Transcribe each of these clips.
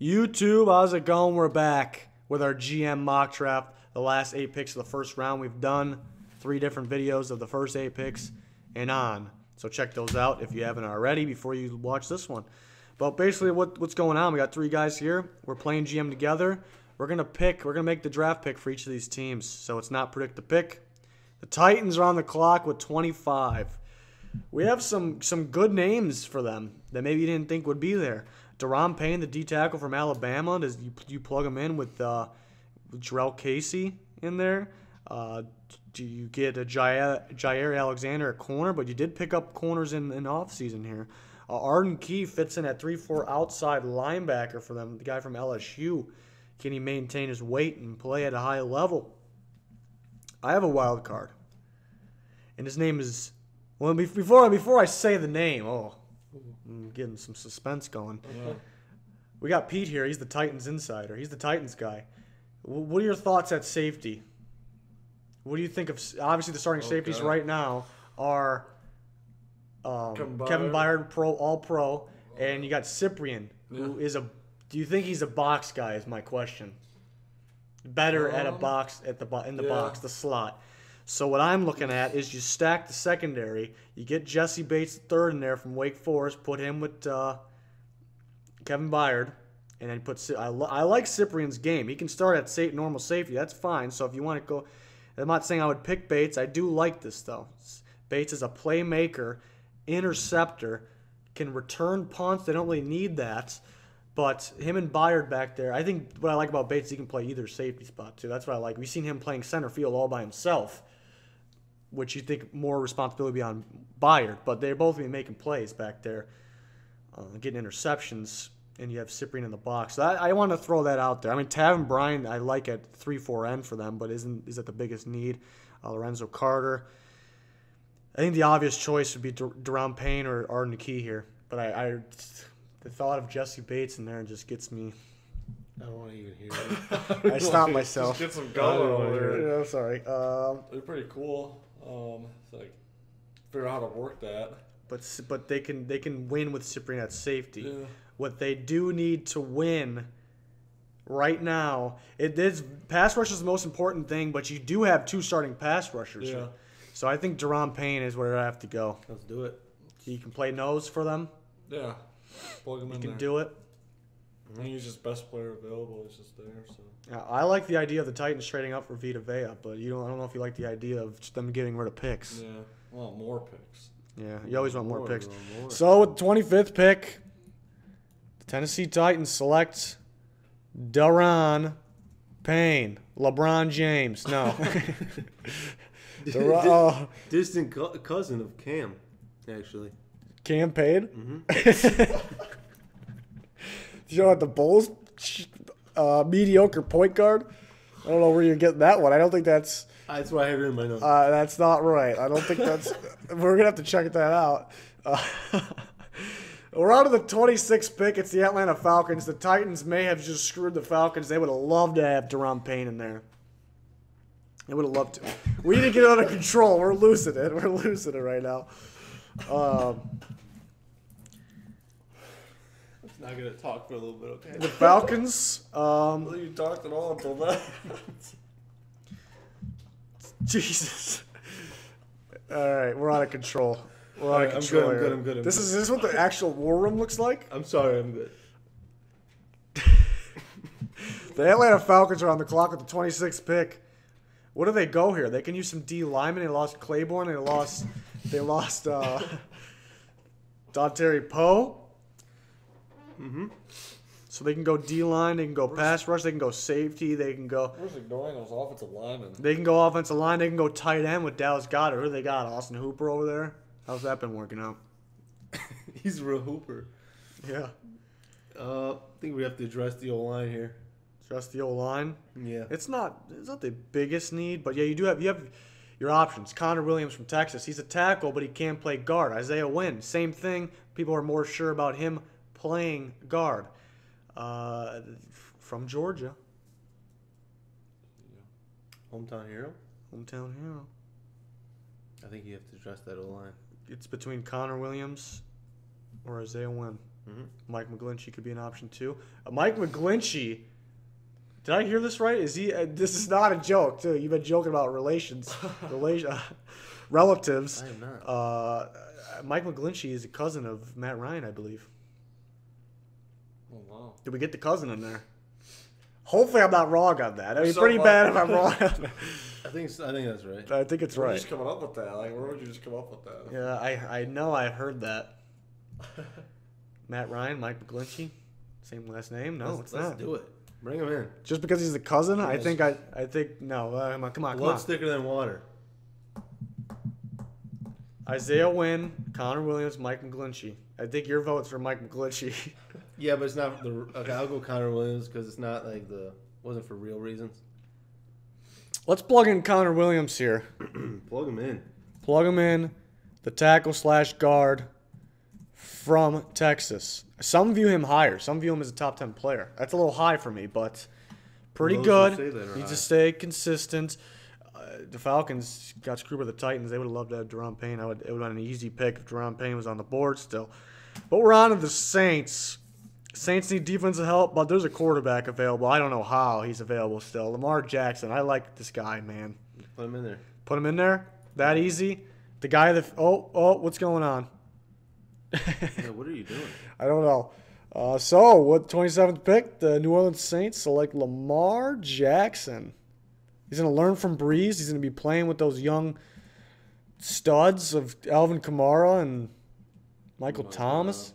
YouTube, how's it going? We're back with our GM mock draft. The last 8 picks of the first round. We've done 3 different videos of the first 8 picks and on. So check those out if you haven't already before you watch this one. But basically what's going on, we got 3 guys here. We're playing GM together. We're going to make the draft pick for each of these teams. So it's not predict the pick. The Titans are on the clock with 25. We have some good names for them that maybe you didn't think would be there. Daron Payne, the D tackle from Alabama. Do you plug him in with Jarrell Casey in there? Do you get a Jair Alexander at corner? But you did pick up corners in offseason here. Arden Key fits in at 3-4 outside linebacker for them. The guy from LSU. Can he maintain his weight and play at a high level? I have a wild card, and his name is. Well, before I say the name, I'm getting some suspense going. Yeah. We got Pete here. He's the Titans insider. He's the Titans guy. What are your thoughts at safety? What do you think of? Obviously, the starting safeties right now are Kevin Byard, All-Pro, and you got Cyprien, who is a. Do you think he's a box guy? Is my question. Better at a box in the box, the slot. So what I'm looking at is you stack the secondary. You get Jesse Bates III in there from Wake Forest. Put him with Kevin Byard, and then put. I like Cyprien's game. He can start at normal safety. That's fine. So if you want to go, I'm not saying I would pick Bates. I do like this though. Bates is a playmaker, interceptor, can return punts. They don't really need that. But him and Byard back there, I think what I like about Bates, he can play either safety spot too. That's what I like. We've seen him playing center field all by himself, which you think more responsibility be on Byard. But they're both be making plays back there, getting interceptions, and you have Cyprien in the box. So I want to throw that out there. I mean, Taven Bryan, I like at 3-4 for them, but is that the biggest need? Lorenzo Carter. I think the obvious choice would be Daron Payne or Arden Key here. But the thought of Jesse Bates in there just gets me. I don't want to even hear it. I stopped myself. Just get some going over there. Yeah, I'm sorry. They're pretty cool. It's like figure out how to work that. But they can win with Cyprien at safety. Yeah. What they do need to win right now, pass rush is the most important thing. But you do have 2 starting pass rushers. Yeah. So I think Daron Payne is where I have to go. Let's do it. He can play nose for them. Yeah. Plug him in there. He can do it. I think he's just best player available. He's just there. So. Yeah, I like the idea of the Titans trading up for Vita Vea, but I don't know if you like the idea of them getting rid of picks. Yeah, I want more picks. Yeah, you always want more picks. More. So with the 25th pick, the Tennessee Titans select Daron Payne, LeBron James. No, Distant cousin of Cam, actually. Cam Payne. Mm-hmm. You know what the Bulls mediocre point guard? I don't know where you're getting that one. I don't think that's. That's why I have it in my notes. That's not right. I don't think that's. We're gonna have to check that out. We're on to the 26th pick. It's the Atlanta Falcons. The Titans may have just screwed the Falcons. They would have loved to have Daron Payne in there. They would have loved to. We need to get it under control. We're losing it. We're losing it right now. Not gonna talk for a little bit, okay? The Falcons. Well, you talked at all until that. Jesus. All right, we're out of control. We're out of control. I'm good. This is what the actual war room looks like. I'm sorry, I'm good. The Atlanta Falcons are on the clock with the 26th pick. What do they go here? They can use some D linemen. They lost Claiborne. They lost Dontari Poe. Mm-hmm. So they can go D-line, they can go pass rush, they can go safety, they can go... We're just ignoring those offensive linemen. They can go offensive line, they can go tight end with Dallas Goedert. Who do they got? Austin Hooper over there? How's that been working out? He's a real hooper. Yeah. I think we have to address the O-line here. Address the O-line? Yeah. It's not the biggest need, but yeah, you have your options. Connor Williams from Texas. He's a tackle, but he can play guard. Isaiah Wynn, same thing. People are more sure about him playing guard. From Georgia. Hometown hero? Hometown hero. I think you have to address that O-line. It's between Connor Williams or Isaiah Wynn. Mike McGlinchey could be an option too. Mike McGlinchey, did I hear this right? Is he? This is not a joke too. You've been joking about relatives. I am not. Mike McGlinchey is a cousin of Matt Ryan, I believe. Oh, wow. Did we get the cousin in there? Hopefully, I'm not wrong on that. I mean, So pretty what? bad if I'm wrong. I think that's right. I think it's Where right. are you just coming up with that? Like, where would you just come up with that? Yeah, I know I heard that. Matt Ryan, Mike McGlinchey, same last name. No, Let's not. do it. Bring him in. Just because he's a cousin, Yes. I think no. Come on. Blood's thicker than water. Isaiah Wynn, Connor Williams, Mike McGlinchey. I think your vote's for Mike McGlinchey. Yeah, but it's not the. Okay, I'll go Connor Williams because it's not like wasn't for real reasons. Let's plug in Connor Williams here. Plug him in. Plug him in, the tackle/guard from Texas. Some view him higher. Some view him as a top 10 player. That's a little high for me, but pretty Those good. who say that are Needs high. to stay consistent. The Falcons got screwed by the Titans. They would have loved to have Deron Payne. It would have been an easy pick if Deron Payne was on the board still. But we're on to the Saints. Saints need defensive help, but there's a quarterback available. I don't know how he's available still. Lamar Jackson. I like this guy, man. Put him in there. Put him in there? That easy? The guy that... Oh, what's going on? Yeah, what are you doing? I don't know. So, what 27th pick? The New Orleans Saints select Lamar Jackson. He's going to learn from Breeze. He's going to be playing with those young studs of Alvin Kamara and Michael Thomas.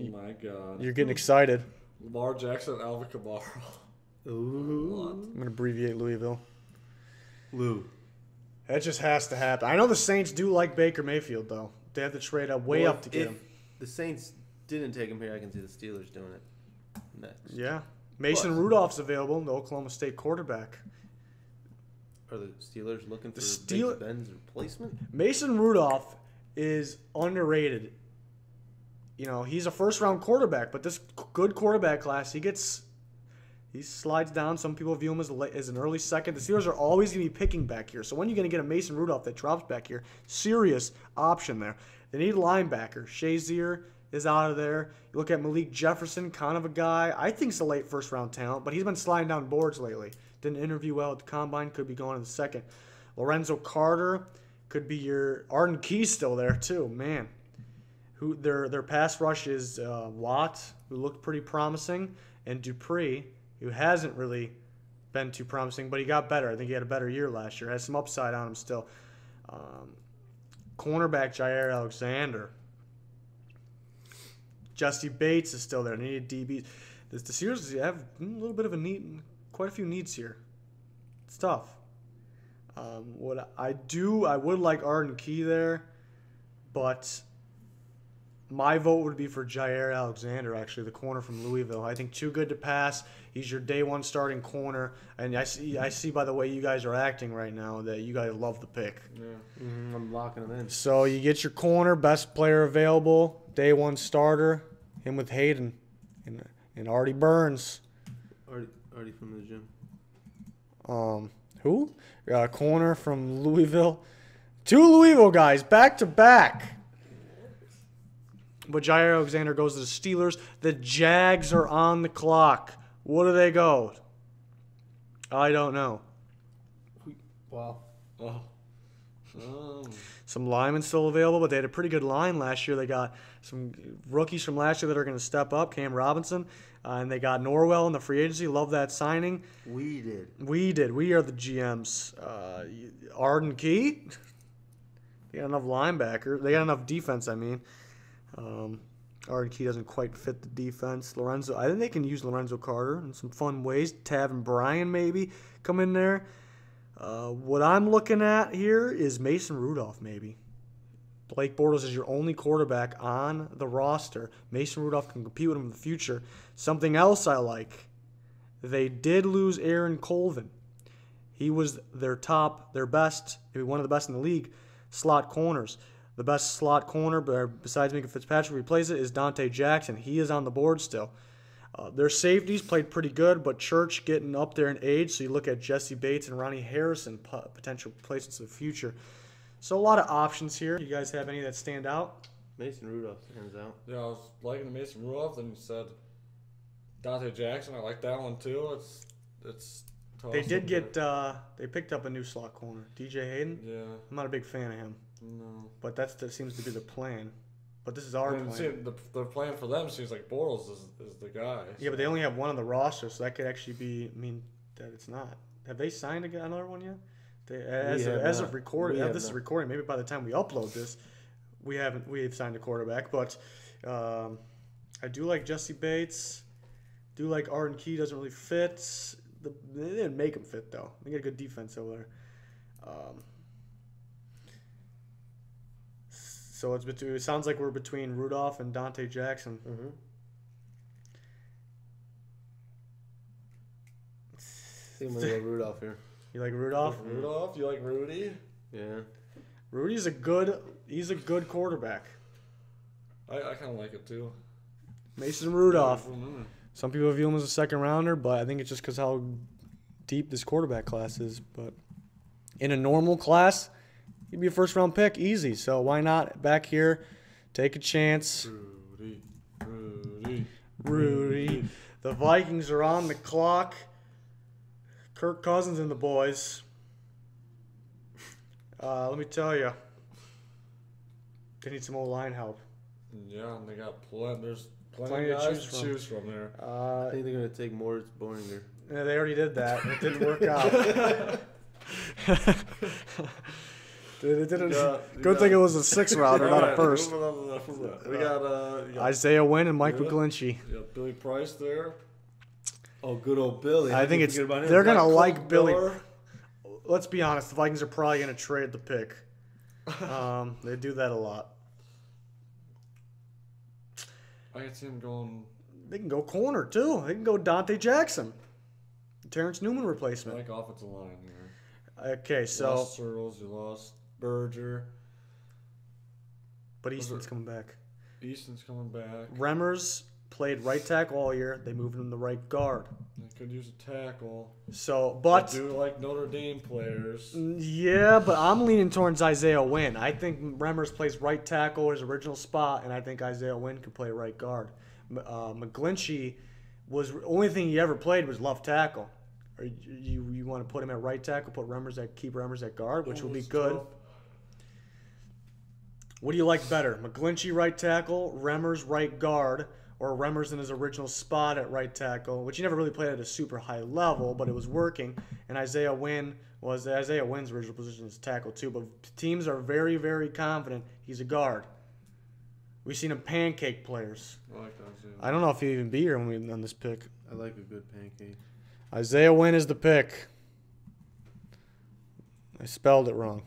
Oh my God. You're getting excited. Lamar Jackson, Alvin Kamara. Ooh. I'm going to abbreviate Louisville. Lou. That just has to happen. I know the Saints do like Baker Mayfield, though. They have to trade up way up to get if him. the Saints didn't take him here, I can see the Steelers doing it next. Yeah. Mason But- Rudolph's available, the Oklahoma State quarterback. Are the Steelers looking for Steel- Big Ben's replacement? Mason Rudolph is underrated. You know, he's a first-round quarterback, but this good quarterback class, he slides down. Some people view him as an early second. The Steelers are always going to be picking back here. So when you're going to get a Mason Rudolph that drops back here, serious option there. They need a linebacker. Shazier is out of there. You look at Malik Jefferson, kind of a guy. I think he's a late first-round talent, but he's been sliding down boards lately. Didn't interview well at the Combine. Could be going in the second. Lorenzo Carter could be your Arden Key's still there too. Man, who their pass rush is Watt, who looked pretty promising, and Dupree, who hasn't really been too promising, but he got better. I think he had a better year last year. Has some upside on him still. Cornerback Jair Alexander. Jesse Bates is still there. They need DBs. The Steelers have a little bit of a need, quite a few needs here. It's tough. What I would like Arden Key there, but my vote would be for Jair Alexander, actually, the corner from Louisville. I think too good to pass. He's your day one starting corner, and I see by the way you guys are acting right now that you guys love the pick. Yeah. Mm-hmm, I'm locking him in. So you get your corner, best player available, day one starter, him with Hayden, and Artie Burns. Already from the gym. Who? Corner from Louisville. Two Louisville guys, back to back. But Jair Alexander goes to the Steelers. The Jags are on the clock. What do they go? I don't know. Wow. Oh. Some linemen still available, but they had a pretty good line last year. They got some rookies from last year that are going to step up. Cam Robinson. And they got Norwell in the free agency. Love that signing. We did. We are the GMs. Arden Key. They got enough linebacker. They got enough defense, I mean. Arden Key doesn't quite fit the defense. I think they can use Lorenzo Carter in some fun ways. Tavin Bryan maybe come in there. What I'm looking at here is Mason Rudolph maybe. Blake Bortles is your only quarterback on the roster. Mason Rudolph can compete with him in the future. Something else I like, they did lose Aaron Colvin. He was their best, maybe one of the best in the league, slot corners. The best slot corner, besides Minka Fitzpatrick, replace it, is Dante Jackson. He is on the board still. Their safeties played pretty good, but Church getting up there in age, so you look at Jesse Bates and Ronnie Harrison, potential replacements in the future. So a lot of options here. You guys have any that stand out? Mason Rudolph stands out. Yeah, I was liking the Mason Rudolph. Then you said Dante Jackson. I like that one too. It's tough. They did get they picked up a new slot corner, DJ Hayden. Yeah. I'm not a big fan of him, No. but that seems to be the plan. But this is our And plan. the plan for them seems like Bortles is the guy. Yeah, but they only have one on the roster, so that could actually be. I mean, that it's not. Have they signed another one yet? As of recording, this is recording. Maybe by the time we upload this, we've signed a quarterback. But I do like Jesse Bates. Do like Arden Key. Doesn't really fit. They didn't make him fit though. They got a good defense over there. So it sounds like we're between Rudolph and Dante Jackson. Mm-hmm. I think I'm gonna go Rudolph here. You like Rudolph? Rudolph? You like Rudy? Yeah. Rudy's a good quarterback. I kind of like it too. Mason Rudolph. Mm-hmm. Some people view him as a second rounder, but I think it's just because how deep this quarterback class is. But in a normal class, he'd be a first round pick, easy. So why not back here, take a chance. Rudy. The Vikings are on the clock. Kirk Cousins and the boys. Let me tell you, they need some O-line help. Yeah, and they got there's Plenty plenty to of guys choose to from. choose from there. I think they're gonna take Moritz Boehringer. Yeah, they already did that. It didn't work out. It didn't. Good thing it was a 6th rounder, not a first. We got Isaiah Wynn and Mike McGlinchey. You got Billy Price there. Oh, good old Billy. I think they're gonna like Billy. Let's be honest. The Vikings are probably gonna trade the pick. They do that a lot. I can see him going. They can go corner too. They can go Dante Jackson, Terrence Newman I replacement. like offensive line here. Okay, You so lost Searles, you lost Berger. but Easton's coming back. Easton's coming back. Remmers played right tackle all year. They moved him to right guard. They could use a tackle. So, but I do like Notre Dame players. yeah, but I'm leaning towards Isaiah Wynn. I think Remmers plays right tackle, his original spot, and I think Isaiah Wynn can play right guard. McGlinchey was the only thing he ever played was left tackle. Or you want to put him at right tackle, keep Remmers at guard, which will be good. Tough. What do you like better, McGlinchey right tackle, Remmers right guard, or Remmers in his original spot at right tackle, which he never really played at a super high level, but it was working. And Isaiah Wynn's original position is tackle too, but teams are very, very confident he's a guard. We've seen him pancake players. I like that too. I don't know if he'd even be here when we on this pick. I like a good pancake. Isaiah Wynn is the pick. I spelled it wrong.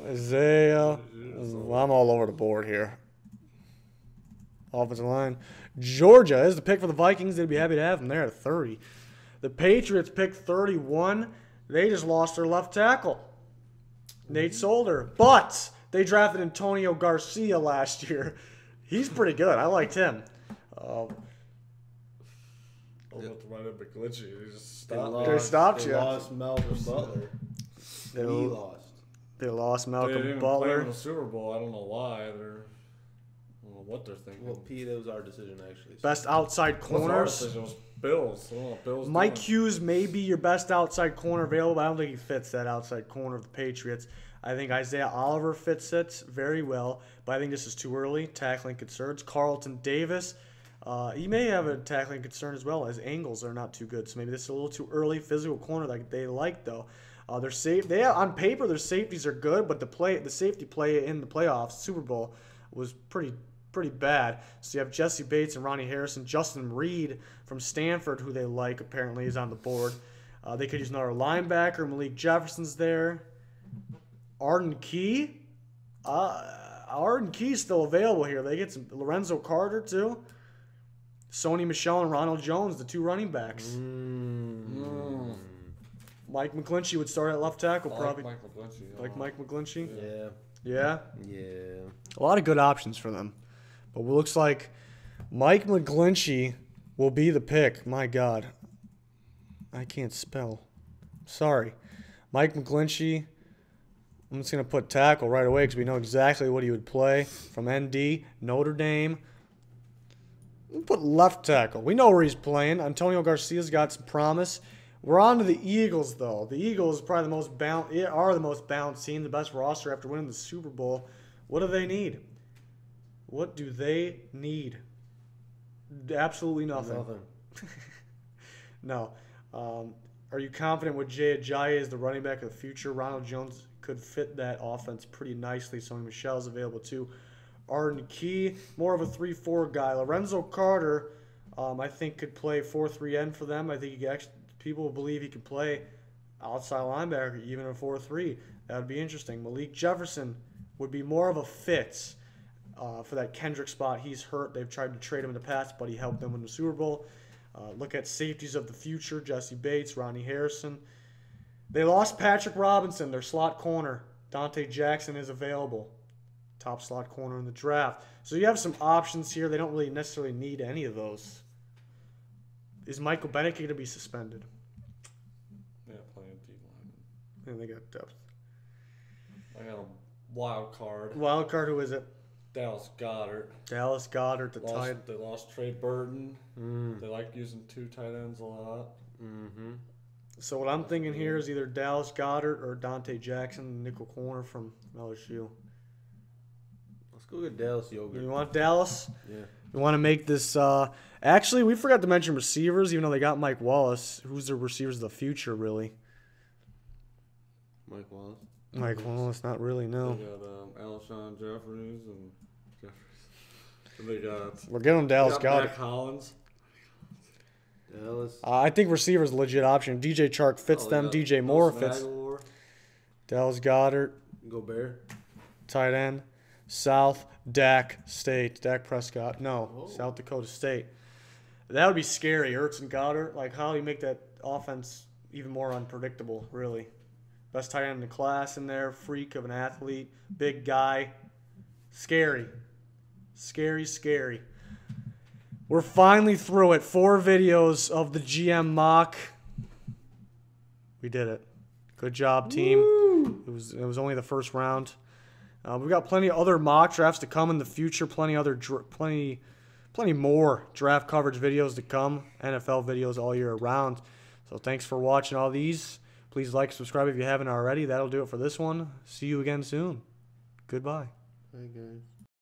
Isaiah. Well, I'm all over the board here. Offensive line. Georgia is the pick for the Vikings. They'd be happy to have him there at 30. The Patriots picked 31. They just lost their left tackle, Nate Solder. But they drafted Antonio Garcia last year. He's pretty good. I liked him. I was about to write up McGlinchey. He just They stopped. stopped They you. lost Malcolm Butler. They We lost. lost They Malcolm didn't play Butler. in the Super Bowl. I don't know why. I don't know what they're thinking. Well, Pete, that was our decision actually. Best outside What's our corners. decision? It was Bills. I don't know what Bills Mike doing. Hughes may be your best outside corner available, but I don't think he fits that outside corner of the Patriots. I think Isaiah Oliver fits it very well, but I think this is too early. Tackling concerns. Carlton Davis, he may have a tackling concern as well. His angles are not too good, so maybe this is a little too early. Physical corner that they like though. They're safe. On paper their safeties are good, but the safety play in the playoffs, Super Bowl, was pretty bad. So you have Jesse Bates and Ronnie Harrison. Justin Reed from Stanford, who they like, apparently is on the board. They could use another linebacker. Malik Jefferson's there. Arden Key. Arden Key's still available here. They get some Lorenzo Carter too. Sony Michel and Ronald Jones, the two running backs. Mike McGlinchey would start at left tackle, probably. Mike McGlinchey. Like Mike McGlinchey? Yeah. Yeah? Yeah. A lot of good options for them. But it looks like Mike McGlinchey will be the pick. My God. I can't spell. Sorry. Mike McGlinchey I'm just going to put tackle right away because we know exactly what he would play. From ND, Notre Dame. We'll put left tackle. We know where he's playing. Antonio Garcia's got some promise. We're on to the Eagles, though. The Eagles probably are the most balanced team, the best roster after winning the Super Bowl. What do they need? What do they need? Absolutely nothing. No. Are you confident with Jay Ajayi as the running back of the future? Ronald Jones could fit that offense pretty nicely. Sony Michel's available too. Arden Key, more of a 3-4 guy. Lorenzo Carter, I think could play 4-3 for them. I think people believe he could play outside linebacker, even a 4-3. That would be interesting. Malik Jefferson would be more of a fit for that Kendrick spot. He's hurt. They've tried to trade him in the past, but he helped them win the Super Bowl. Look at safeties of the future, Jesse Bates, Ronnie Harrison. They lost Patrick Robinson, their slot corner. Dante Jackson is available. Top slot corner in the draft. So you have some options here. They don't really necessarily need any of those. Is Michael Bennett going to be suspended? Yeah, playing deep lineman. And they got depth. I got a wild card. Wild card, who is it? Dallas Goedert. Dallas Goedert, the tight. They lost Trey Burton. They like using 2 tight ends a lot. Mm-hmm. So what I'm thinking here is either Dallas Goedert or Dante Jackson, nickel corner from LSU. Let's go get Dallas Yogurt. You want Dallas? Yeah. You want to make this... actually, we forgot to mention receivers, even though they got Mike Wallace. Who's the receivers of the future, really? Mike Wallace. Mike Wallace, not really, no. They got Alshon Jeffries and they got... We're getting Dallas Goedert. Mac Hollins. Dallas. I think receivers a legit option. DJ Chark fits them. Yeah. DJ Moore Nelson fits. Aguilar. Dallas Goedert, Gobert. tight end. South Dak State. Dak Prescott. No, South Dakota State. That would be scary. Ertz and Goddard. Like, how do you make that offense even more unpredictable, really? Best tight end in the class in there. Freak of an athlete. Big guy. Scary. Scary, scary. We're finally through it. 4 videos of the GM mock. We did it. Good job, team. Woo! It was only the first round. We've got plenty of other mock drafts to come in the future. Plenty more draft coverage videos to come. NFL videos all year round. So thanks for watching all these. Please like, subscribe if you haven't already. That'll do it for this one. See you again soon. Goodbye. Hey guys.